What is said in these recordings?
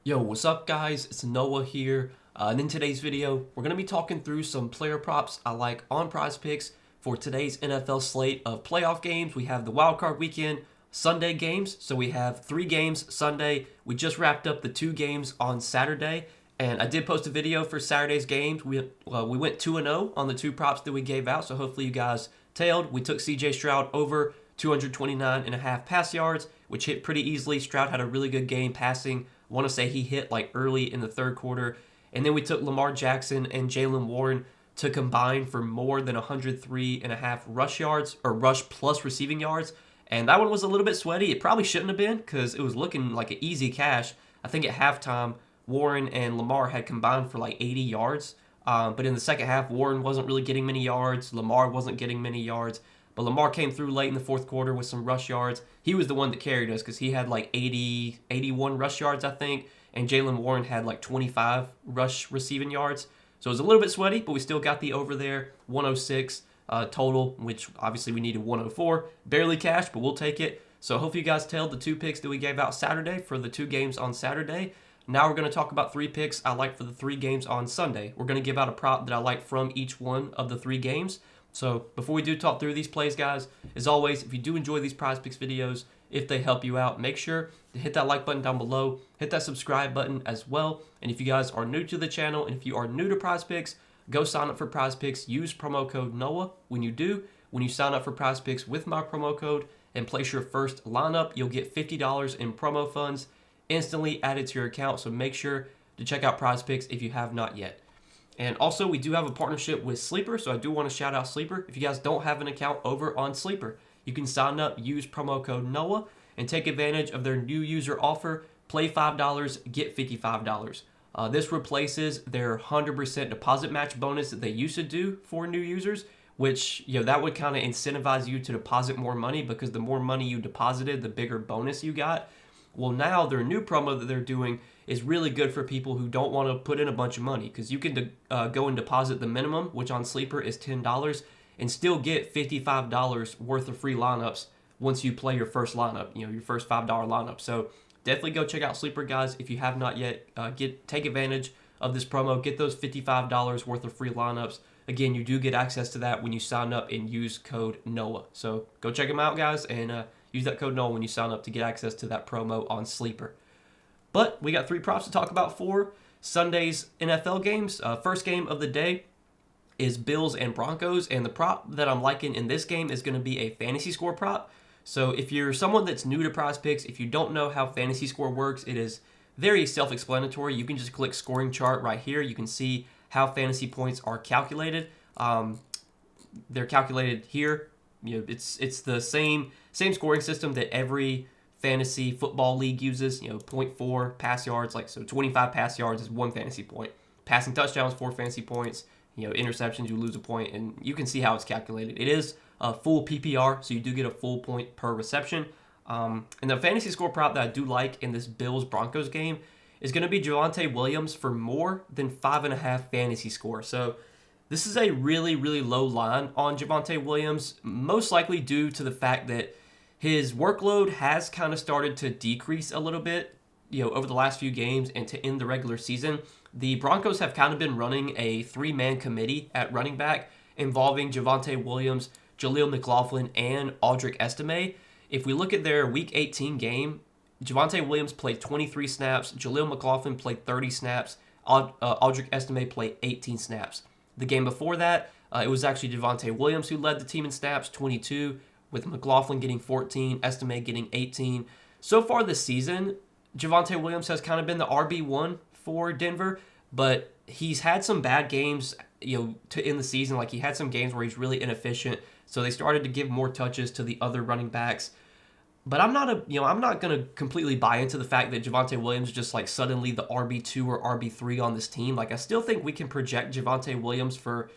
Yo, what's up guys? It's Noah here. And in today's video, we're going to be talking through some player props I like on Prizepicks for today's NFL slate of playoff games. We have the wildcard weekend Sunday games. So we have 3 games Sunday. We just wrapped up the 2 games on Saturday. And I did post a video for Saturday's games. We went 2-0 on the 2 props that we gave out. So hopefully you guys tailed. We took CJ Stroud over 229.5 pass yards, which hit pretty easily. Stroud had a really good game passing. I want to say he hit like early in the third quarter. And then we took Lamar Jackson and Jaylen Warren to combine for more than 103.5 rush yards, or rush plus receiving yards. And that one was a little bit sweaty. It probably shouldn't have been because it was looking like an easy cash. I think at halftime, Warren and Lamar had combined for like 80 yards. But in the second half, Warren wasn't really getting many yards. Lamar wasn't getting many yards. But Lamar came through late in the fourth quarter with some rush yards. He was the one that carried us because he had like 81 rush yards, I think. And Jaylen Warren had like 25 rush receiving yards. So it was a little bit sweaty, but we still got the over there. 106 total, which obviously we needed 104. Barely cash, but we'll take it. So hopefully you guys tailed the 2 picks that we gave out Saturday for the 2 games on Saturday. Now we're going to talk about 3 picks I like for the 3 games on Sunday. We're going to give out a prop that I like from each one of the 3 games. So before we do talk through these plays, guys, as always, if you do enjoy these Prizepicks videos, if they help you out, make sure to hit that like button down below, hit that subscribe button as well. And if you guys are new to the channel and if you are new to Prizepicks, go sign up for Prizepicks. Use promo code NOAH when you do. When you sign up for Prizepicks with my promo code and place your first lineup, you'll get $50 in promo funds instantly added to your account. So make sure to check out Prizepicks if you have not yet. And also, we do have a partnership with Sleeper, so I do want to shout out Sleeper. If you guys don't have an account over on Sleeper, you can sign up, use promo code NOAH, and take advantage of their new user offer. Play $5, get $55. This replaces their 100% deposit match bonus that they used to do for new users, which, that would kind of incentivize you to deposit more money because the more money you deposited, the bigger bonus you got. Well, now their new promo that they're doing is really good for people who don't want to put in a bunch of money because you can go and deposit the minimum, which on Sleeper is $10, and still get $55 worth of free lineups once you play your first lineup, your first $5 lineup. So definitely go check out Sleeper, guys, if you have not yet. Take advantage of this promo. Get those $55 worth of free lineups. Again, you do get access to that when you sign up and use code NOAH. So go check them out, guys, and use that code NOAH when you sign up to get access to that promo on Sleeper. But we got 3 props to talk about for Sunday's NFL games. First game of the day is Bills and Broncos, and the prop that I'm liking in this game is going to be a fantasy score prop. So if you're someone that's new to Prizepicks, if you don't know how fantasy score works, it is very self-explanatory. You can just click scoring chart right here. You can see how fantasy points are calculated. They're calculated here. It's the same scoring system that every fantasy football league uses. 0.4 pass yards, so 25 pass yards is 1 fantasy point. Passing touchdowns, 4 fantasy points. Interceptions, you lose a point, and you can see how it's calculated. It is a full PPR, so you do get a full point per reception. And the fantasy score prop that I do like in this Bills-Broncos game is going to be Javonte Williams for more than 5.5 fantasy score. So this is a really, really low line on Javonte Williams, most likely due to the fact that his workload has kind of started to decrease a little bit, over the last few games and to end the regular season. The Broncos have kind of been running a 3-man committee at running back involving Javonte Williams, Jaleel McLaughlin, and Audric Estime. If we look at their Week 18 game, Javonte Williams played 23 snaps, Jaleel McLaughlin played 30 snaps, Audric Estime played 18 snaps. The game before that, it was actually Javonte Williams who led the team in snaps, 22, with McLaughlin getting 14, Estime getting 18. So far this season, Javonte Williams has kind of been the RB1 for Denver, but he's had some bad games, to end the season. Like, he had some games where he's really inefficient, so they started to give more touches to the other running backs. But I'm not going to completely buy into the fact that Javonte Williams is just suddenly the RB2 or RB3 on this team. I still think we can project Javonte Williams for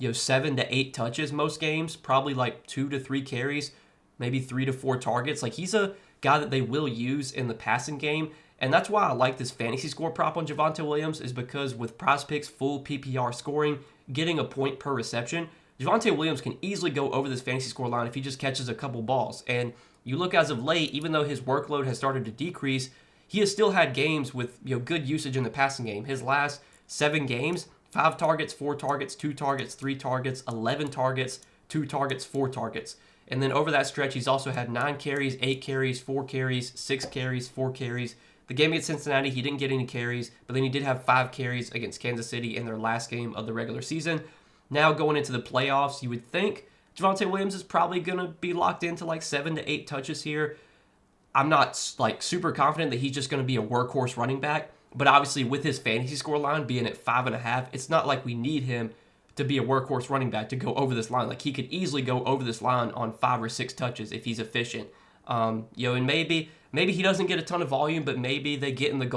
7 to 8 touches most games, probably 2 to 3 carries, maybe 3 to 4 targets. He's a guy that they will use in the passing game, and that's why I like this fantasy score prop on Javonte Williams, is because with Prizepicks full PPR scoring, getting a point per reception, Javonte Williams can easily go over this fantasy score line if he just catches a couple balls. And you look as of late, even though his workload has started to decrease, he has still had games with good usage in the passing game. His last 7 games, 5 targets, 4 targets, 2 targets, 3 targets, 11 targets, 2 targets, 4 targets. And then over that stretch, he's also had 9 carries, 8 carries, 4 carries, 6 carries, 4 carries. The game against Cincinnati, he didn't get any carries, but then he did have 5 carries against Kansas City in their last game of the regular season. Now going into the playoffs, you would think Javonte Williams is probably going to be locked into like 7 to 8 touches here. I'm not like super confident that he's just going to be a workhorse running back, but obviously with his fantasy score line being at 5.5, it's not like we need him to be a workhorse running back to go over this line. Like he could easily go over this line on 5 or 6 touches if he's efficient. And maybe he doesn't get a ton of volume, but maybe they get near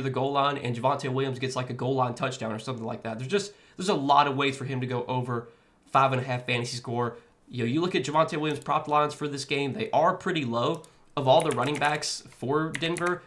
the goal line and Javonte Williams gets like a goal line touchdown or something like that. There's a lot of ways for him to go over 5.5 fantasy score. You look at Javonte Williams' prop lines for this game, they are pretty low. Of all the running backs for Denver,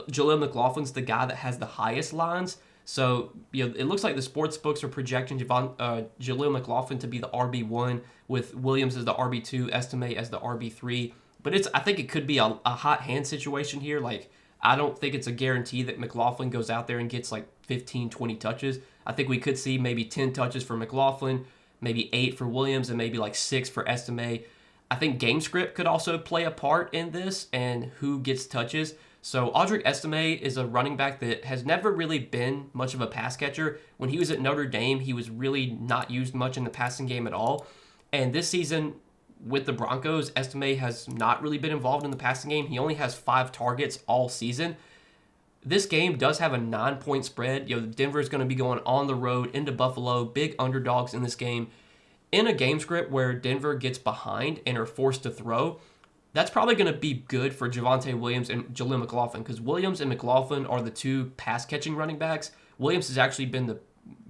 Jaleel McLaughlin's the guy that has the highest lines. So, it looks like the sports books are projecting Jaleel McLaughlin to be the RB1 with Williams as the RB2, Estime as the RB3. But I think it could be a hot hand situation here. Like, I don't think it's a guarantee that McLaughlin goes out there and gets like 15, 20 touches. I think we could see maybe 10 touches for McLaughlin, maybe 8 for Williams, and maybe like 6 for Estime. I think game script could also play a part in this and who gets touches. So Audric Estime is a running back that has never really been much of a pass catcher. When he was at Notre Dame, he was really not used much in the passing game at all. And this season with the Broncos, Estime has not really been involved in the passing game. He only has 5 targets all season. This game does have a 9-point spread. Denver is going to be going on the road into Buffalo, big underdogs in this game. In a game script where Denver gets behind and are forced to throw, that's probably going to be good for Javonte Williams and Jaleel McLaughlin because Williams and McLaughlin are the 2 pass-catching running backs. Williams has actually been the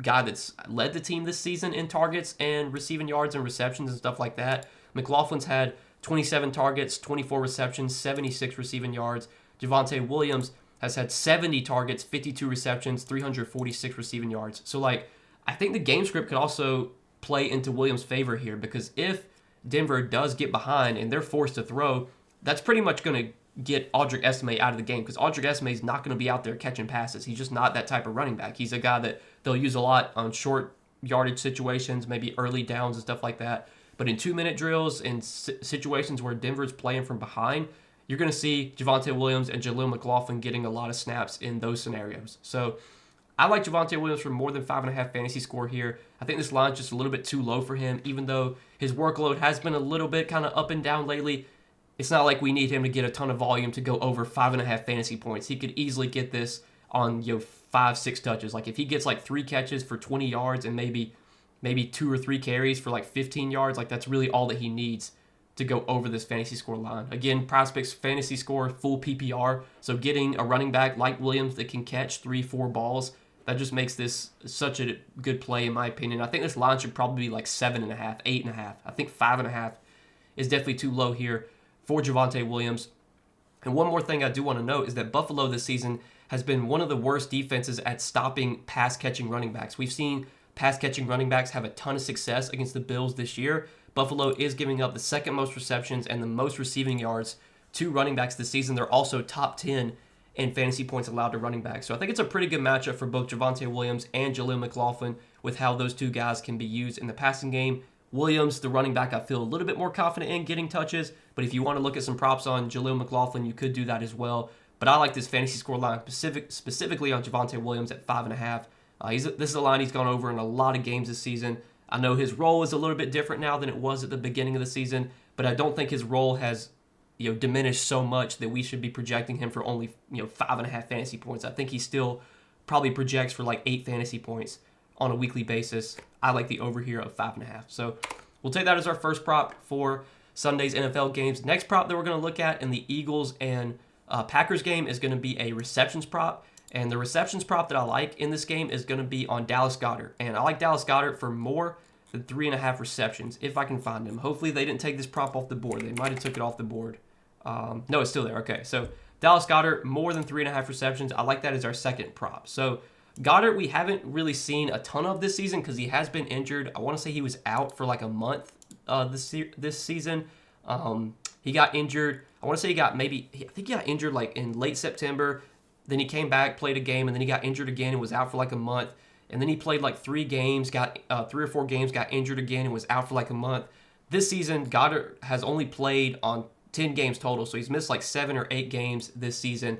guy that's led the team this season in targets and receiving yards and receptions and stuff like that. McLaughlin's had 27 targets, 24 receptions, 76 receiving yards. Javonte Williams has had 70 targets, 52 receptions, 346 receiving yards. So, I think the game script could also play into Williams' favor here because if Denver does get behind and they're forced to throw, that's pretty much going to get Audric Estime out of the game because Audric Estime is not going to be out there catching passes. He's just not that type of running back. He's a guy that they'll use a lot on short yardage situations, maybe early downs and stuff like that. But in 2-minute drills and situations where Denver's playing from behind, you're going to see Javonte Williams and Jaleel McLaughlin getting a lot of snaps in those scenarios. So I like Javonte Williams for more than 5.5 fantasy score here. I think this line's just a little bit too low for him, even though his workload has been a little bit kind of up and down lately. It's not like we need him to get a ton of volume to go over 5.5 fantasy points. He could easily get this on 5-6 touches. Like if he gets like 3 catches for 20 yards and maybe 2 or 3 carries for like 15 yards, like that's really all that he needs to go over this fantasy score line. Again, Prizepicks fantasy score full PPR, so getting a running back like Williams that can catch 3-4 balls, that just makes this such a good play in my opinion. I think this line should probably be like 7.5, 8.5. I think 5.5 is definitely too low here for Javonte Williams. And one more thing I do want to note is that Buffalo this season has been one of the worst defenses at stopping pass-catching running backs. We've seen pass-catching running backs have a ton of success against the Bills this year. Buffalo is giving up the second most receptions and the most receiving yards to running backs this season. They're also top 10 in fantasy points allowed to running backs. So I think it's a pretty good matchup for both Javonte Williams and Jaleel McLaughlin with how those two guys can be used in the passing game. Williams, the running back, I feel a little bit more confident in getting touches, but if you want to look at some props on Jaleel McLaughlin, you could do that as well. But I like this fantasy score line specifically on Javonte Williams at 5.5. This is a line he's gone over in a lot of games this season. I know his role is a little bit different now than it was at the beginning of the season, but I don't think his role has diminished so much that we should be projecting him for only 5.5 fantasy points. I think he still probably projects for like 8 fantasy points on a weekly basis. I like the over here of 5.5. So we'll take that as our first prop for Sunday's NFL games. Next prop that we're going to look at in the Eagles and Packers game is going to be a receptions prop. And the receptions prop that I like in this game is going to be on Dallas Goedert. And I like Dallas Goedert for more than 3.5 receptions, if I can find him. Hopefully they didn't take this prop off the board. They might have took it off the board. No, it's still there. Okay, so Dallas Goedert, more than 3.5 receptions. I like that as our second prop. So Goddard, we haven't really seen a ton of this season because he has been injured. I want to say he was out for like a month this season. He got injured. I want to say I think he got injured like in late September. Then he came back, played a game, and then he got injured again and was out for like a month. And then he played like 3 or 4 games, got injured again and was out for like a month. This season, Goddard has only played on 10 games total, so he's missed like 7 or 8 games this season.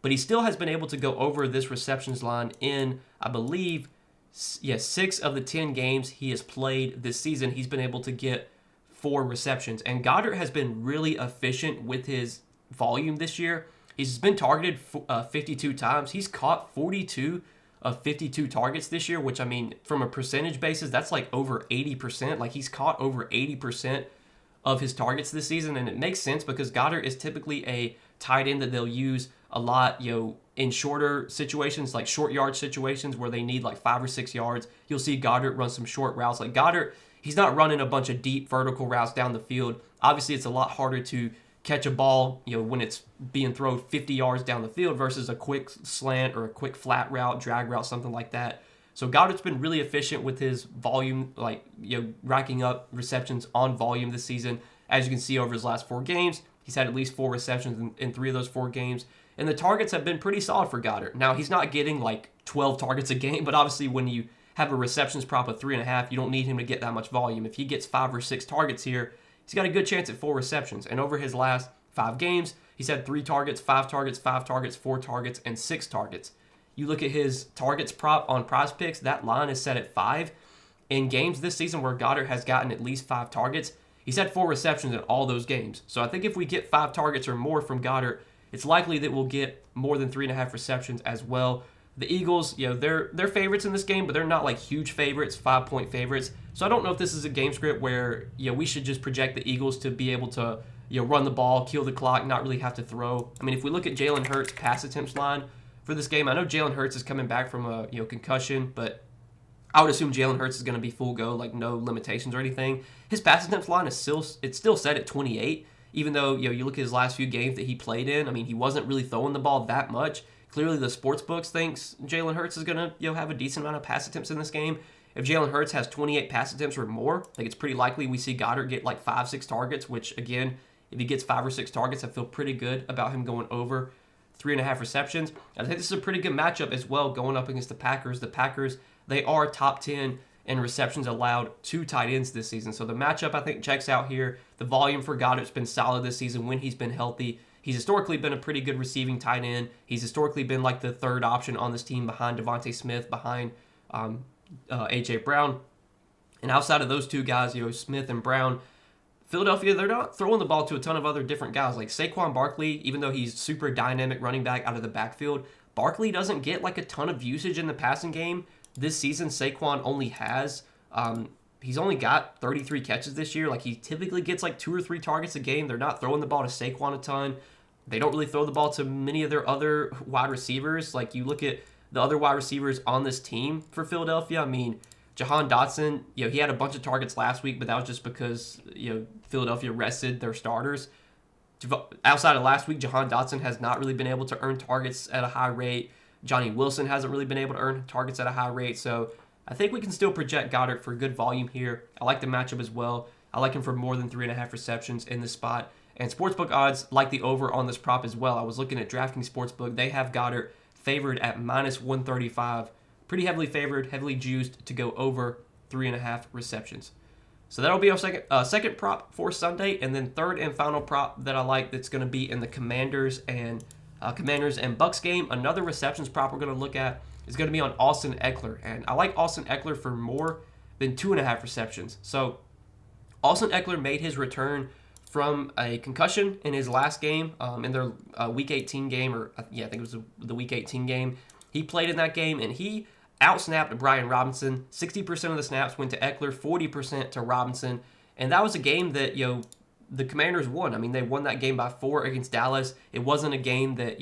But he still has been able to go over this receptions line in, I believe, 6 of the 10 games he has played this season. He's been able to get 4 receptions. And Goddard has been really efficient with his volume this year. He's been targeted 52 times. He's caught 42 of 52 targets this year, which, I mean, from a percentage basis, that's like over 80%. Like, he's caught over 80% of his targets this season, and it makes sense because Goddard is typically a tight end that they'll use a lot, in shorter situations, like short yard situations where they need like 5 or 6 yards. You'll see Goddard run some short routes. Like Goddard, he's not running a bunch of deep vertical routes down the field. Obviously, it's a lot harder to catch a ball, when it's being thrown 50 yards down the field versus a quick slant or a quick flat route, drag route, something like that. So Goddard's been really efficient with his volume, racking up receptions on volume this season. As you can see over his last 4 games, he's had at least 4 receptions in 3 of those 4 games. And the targets have been pretty solid for Goddard. Now, he's not getting like 12 targets a game, but obviously when you have a receptions prop of 3.5, you don't need him to get that much volume. If he gets 5 or 6 targets here, he's got a good chance at 4 receptions. And over his last 5 games, he's had 3 targets, 5 targets, 5 targets, 4 targets, and 6 targets. You look at his targets prop on Prizepicks, that line is set at 5. In games this season where Goddard has gotten at least 5 targets, he's had 4 receptions in all those games. So I think if we get 5 targets or more from Goddard, it's likely that we'll get more than 3.5 receptions as well. The Eagles, they're favorites in this game, but they're not like huge favorites, 5-point favorites. So I don't know if this is a game script where we should just project the Eagles to be able to run the ball, kill the clock, not really have to throw. I mean, if we look at Jalen Hurts' pass attempts line for this game, I know Jalen Hurts is coming back from a concussion, but I would assume Jalen Hurts is going to be full go, like no limitations or anything. His pass attempts line is still set at 28, even though you look at his last few games that he played in. I mean, he wasn't really throwing the ball that much. Clearly, the sports books thinks Jalen Hurts is going to have a decent amount of pass attempts in this game. If Jalen Hurts has 28 pass attempts or more, I think it's pretty likely we see Goddard get like 5-6 targets, which, again, if he gets 5 or 6 targets, I feel pretty good about him going over 3.5 receptions. I think this is a pretty good matchup as well going up against the Packers. The Packers, they are top 10 in receptions allowed to tight ends this season. So the matchup, I think, checks out here. The volume for Goddard's been solid this season when he's been healthy. He's historically been a pretty good receiving tight end. He's historically been like the 3rd option on this team behind Devontae Smith, behind A.J. Brown. And outside of those 2 guys, Smith and Brown, Philadelphia, they're not throwing the ball to a ton of other different guys. Like Saquon Barkley, even though he's super dynamic running back out of the backfield, Barkley doesn't get like a ton of usage in the passing game. This season, Saquon only has, he's only got 33 catches this year. Like he typically gets like 2 or 3 targets a game. They're not throwing the ball to Saquon a ton. They don't really throw the ball to many of their other wide receivers. Like you look at the other wide receivers on this team for Philadelphia. I mean, Jahan Dotson, he had a bunch of targets last week, but that was just because, Philadelphia rested their starters. Outside of last week, Jahan Dotson has not really been able to earn targets at a high rate. Johnny Wilson hasn't really been able to earn targets at a high rate. So I think we can still project Goddard for good volume here. I like the matchup as well. I like him for more than 3.5 receptions in this spot. And sportsbook odds like the over on this prop as well. I was looking at DraftKings Sportsbook. They have Goddard favored at -135. Pretty heavily favored, heavily juiced to go over 3.5 receptions. So that'll be our second prop for Sunday. And then third and final prop that I like that's going to be in the Commanders and Bucks game. Another receptions prop we're going to look at is going to be on Austin Eckler. And I like Austin Eckler for more than 2.5 receptions. So Austin Eckler made his return from a concussion in his last game, in their Week 18 game, I think it was the Week 18 game. He played in that game, and he outsnapped Brian Robinson. 60% of the snaps went to Eckler, 40% to Robinson. And that was a game that, the Commanders won. I mean, they won that game by 4 against Dallas. It wasn't a game that,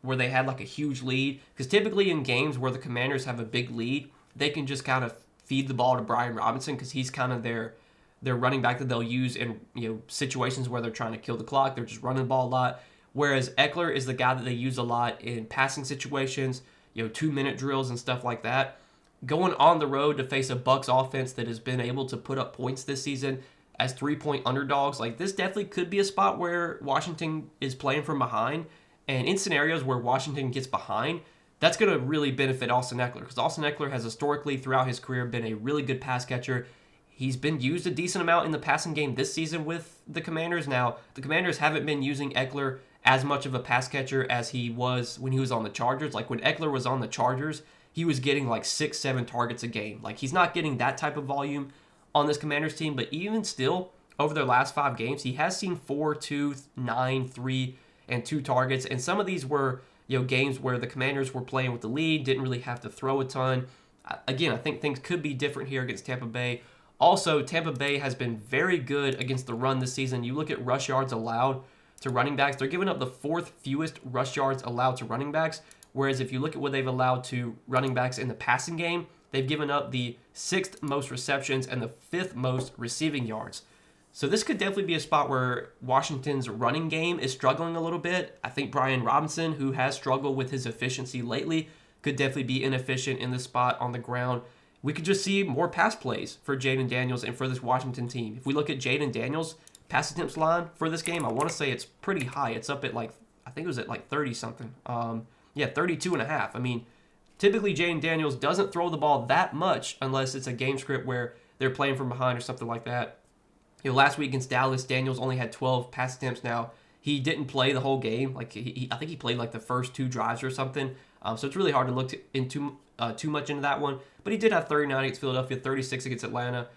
where they had like a huge lead. Because typically in games where the Commanders have a big lead, they can just kind of feed the ball to Brian Robinson because he's kind of their running back that they'll use in situations where they're trying to kill the clock. They're just running the ball a lot. Whereas Eckler is the guy that they use a lot in passing situations, 2-minute drills and stuff like that. Going on the road to face a Bucs offense that has been able to put up points this season, as 3-point underdogs. Like, this definitely could be a spot where Washington is playing from behind. And in scenarios where Washington gets behind, that's going to really benefit Austin Ekeler, because Austin Ekeler has historically throughout his career been a really good pass catcher. He's been used a decent amount in the passing game this season with the Commanders. Now, the Commanders haven't been using Ekeler as much of a pass catcher as he was when he was on the Chargers. Like, when Ekeler was on the Chargers, he was getting like 6-7 targets a game. Like, he's not getting that type of volume on this Commanders team, but even still, over their last 5 games, he has seen 4, 2, 9, 3, and 2 targets. And some of these were, games where the Commanders were playing with the lead, didn't really have to throw a ton. Again, I think things could be different here against Tampa Bay. Also, Tampa Bay has been very good against the run this season. You look at rush yards allowed to running backs, they're giving up the 4th fewest rush yards allowed to running backs. Whereas if you look at what they've allowed to running backs in the passing game, they've given up the 6th most receptions and the 5th most receiving yards. So this could definitely be a spot where Washington's running game is struggling a little bit. I think Brian Robinson, who has struggled with his efficiency lately, could definitely be inefficient in this spot on the ground. We could just see more pass plays for Jaden Daniels and for this Washington team. If we look at Jaden Daniels' pass attempts line for this game, I want to say it's pretty high. It's up at I think it was at 30-something. 32.5. I mean, typically Jaden Daniels doesn't throw the ball that much unless it's a game script where they're playing from behind or something like that. Last week against Dallas, Daniels only had 12 pass attempts. Now, he didn't play the whole game. I think he played the first 2 drives or something. So it's really hard to look into too much into that one. But he did have 39 against Philadelphia, 36 against Atlanta,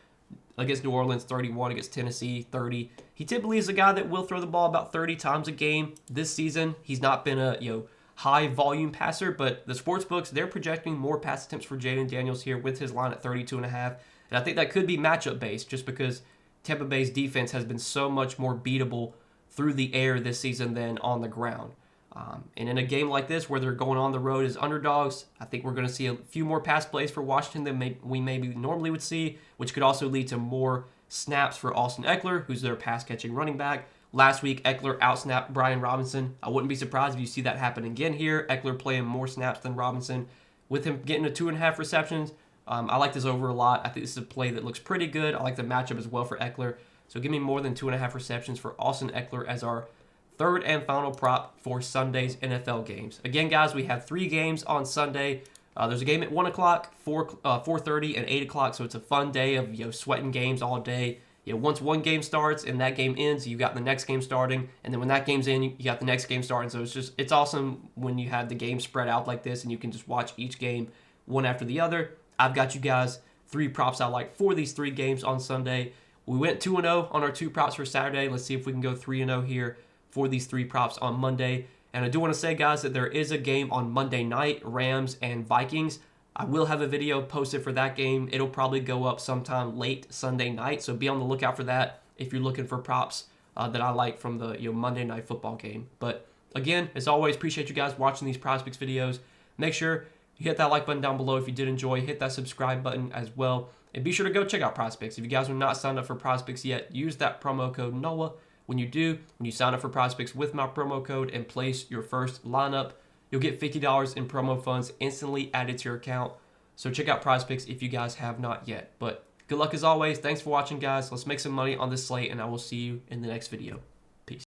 against New Orleans, 31 against Tennessee, 30. He typically is a guy that will throw the ball about 30 times a game. This season, he's not been a high volume passer, but the sports books, they're projecting more pass attempts for Jaden Daniels here with his line at 32.5. And I think that could be matchup based, just because Tampa Bay's defense has been so much more beatable through the air this season than on the ground. And in a game like this where they're going on the road as underdogs, I think we're going to see a few more pass plays for Washington than we maybe normally would see, which could also lead to more snaps for Austin Ekeler, who's their pass-catching running back. Last week, Ekeler outsnapped Brian Robinson. I wouldn't be surprised if you see that happen again here. Ekeler playing more snaps than Robinson, with him getting to 2.5 receptions. I like this over a lot. I think this is a play that looks pretty good. I like the matchup as well for Ekeler. So give me more than 2.5 receptions for Austin Ekeler as our third and final prop for Sunday's NFL games. Again, guys, we have 3 games on Sunday. There's a game at 1 o'clock, 4:30, and 8 o'clock. So it's a fun day of sweating games all day. Once one game starts and that game ends, you got the next game starting, and then when that game's in, you got the next game starting. So it's awesome when you have the game spread out like this and you can just watch each game one after the other. I've got you guys 3 props I like for these 3 games on Sunday. We went 2-0 on our 2 props for Saturday. Let's see if we can go 3-0 here for these 3 props on Monday. And I do want to say, guys, that there is a game on Monday night, Rams and Vikings. I will have a video posted for that game. It'll probably go up sometime late Sunday night, so be on the lookout for that if you're looking for props that I like from the Monday night football game. But again, as always, appreciate you guys watching these Prizepicks videos. Make sure you hit that like button down below if you did enjoy. Hit that subscribe button as well. And be sure to go check out Prizepicks. If you guys are not signed up for Prizepicks yet, use that promo code NOAH. When you sign up for Prizepicks with my promo code and place your first lineup, you'll get $50 in promo funds instantly added to your account. So check out Prizepicks if you guys have not yet. But good luck as always. Thanks for watching, guys. Let's make some money on this slate, and I will see you in the next video.